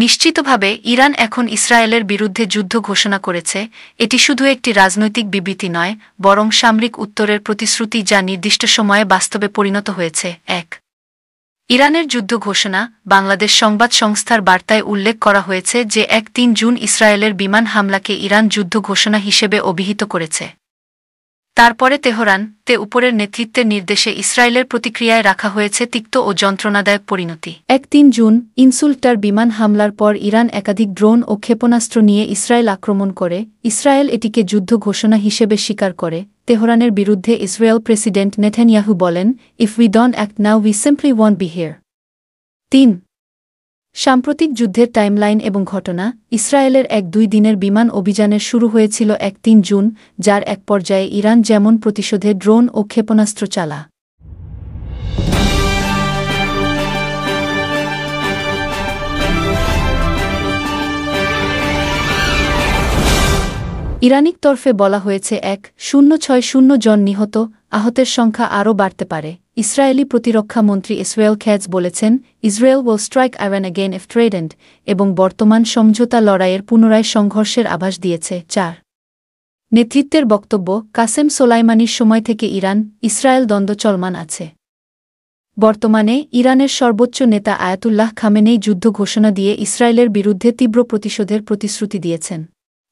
নিশ্চিতভাবে ইরান এখন ইসরায়েলের বিরুদ্ধে যুদ্ধ ঘোষণা করেছে। এটি শুধু একটি রাজনৈতিক বিবৃতি নয়, বরং সামরিক উত্তরের প্রতিশ্রুতি যা নির্দিষ্ট সময়ে বাস্তবে পরিণত হয়েছে। ইরানের যুদ্ধ ঘোষণা। বাংলাদেশ সংবাদ সংস্থার বার্তায় উল্লেখ করা হয়েছে যে ৩ জুন ইসরায়েলের বিমান হামলাকে ইরান যুদ্ধ ঘোষণা হিসেবে অভিহিত করেছে। তারপরে তেহরান উপরের নেতৃত্বের নির্দেশে ইসরায়েলের প্রতিক্রিয়ায় রাখা হয়েছে তিক্ত ও যন্ত্রণাদায়ক পরিণতি। ৩ জুন ইনসুলটার বিমান হামলার পর ইরান একাধিক ড্রোন ও ক্ষেপণাস্ত্র নিয়ে ইসরায়েল আক্রমণ করে। ইসরায়েল এটিকে যুদ্ধ ঘোষণা হিসেবে স্বীকার করে। তেহরানের বিরুদ্ধে ইসরায়েল প্রেসিডেন্ট নেতানিয়াহু বলেন, "if we don't act now we simply won't be here." ৩ সাম্প্রতিক যুদ্ধের টাইমলাইন এবং ঘটনা। ইসরায়েলের ২ দিনের বিমান অভিযানের শুরু হয়েছিল ৩ জুন, যার এক পর্যায়ে ইরান যেমন প্রতিশোধে ড্রোন ও ক্ষেপণাস্ত্র চালা। ইরানিক তরফে বলা হয়েছে ১,০৬০ জন নিহত, আহতের সংখ্যা আরও বাড়তে পারে। ইসরায়েলি প্রতিরক্ষা মন্ত্রী ইসরায়েল ক্যাটজ বলেছেন, Israel will strike Iran again if threatened, এবং বর্তমান সমঝোতা লড়াইয়ের পুনরায় সংঘর্ষের আভাস দিয়েছে। ৪ নেতৃত্বের বক্তব্য। কাসেম সোলাইমানির সময় থেকে ইরান ইসরায়েল দ্বন্দ্ব চলমান আছে। বর্তমানে ইরানের সর্বোচ্চ নেতা আয়াতুল্লাহ খামেনেই যুদ্ধ ঘোষণা দিয়ে ইসরায়েলের বিরুদ্ধে তীব্র প্রতিশোধের প্রতিশ্রুতি দিয়েছেন।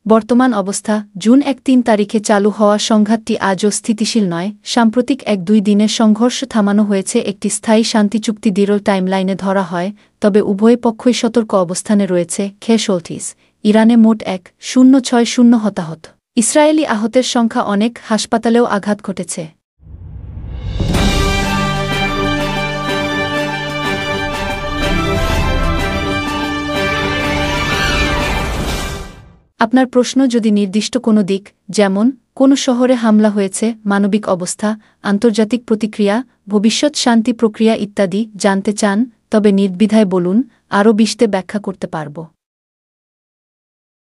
বর্তমান অবস্থা। জুন ৩ তারিখে চালু হওয়া সংঘাতটি আজও স্থিতিশীল নয়। সাম্প্রতিক ২ দিনের সংঘর্ষ থামানো হয়েছে একটি স্থায়ী শান্তি চুক্তি দৃঢ় টাইমলাইনে ধরা হয়, তবে উভয় পক্ষই সতর্ক অবস্থানে রয়েছে। খেসোলটিস। ইরানে মোট ১,০৬০ হতাহত। ইসরায়েলি আহতের সংখ্যা অনেক, হাসপাতালেও আঘাত ঘটেছে। আপনার প্রশ্ন যদি নির্দিষ্ট কোনো দিক, যেমন কোনো শহরে হামলা হয়েছে, মানবিক অবস্থা, আন্তর্জাতিক প্রতিক্রিয়া, ভবিষ্যৎ শান্তি প্রক্রিয়া ইত্যাদি জানতে চান, তবে নির্দ্বিধায় বলুন, আরও বিশদে ব্যাখ্যা করতে পারব।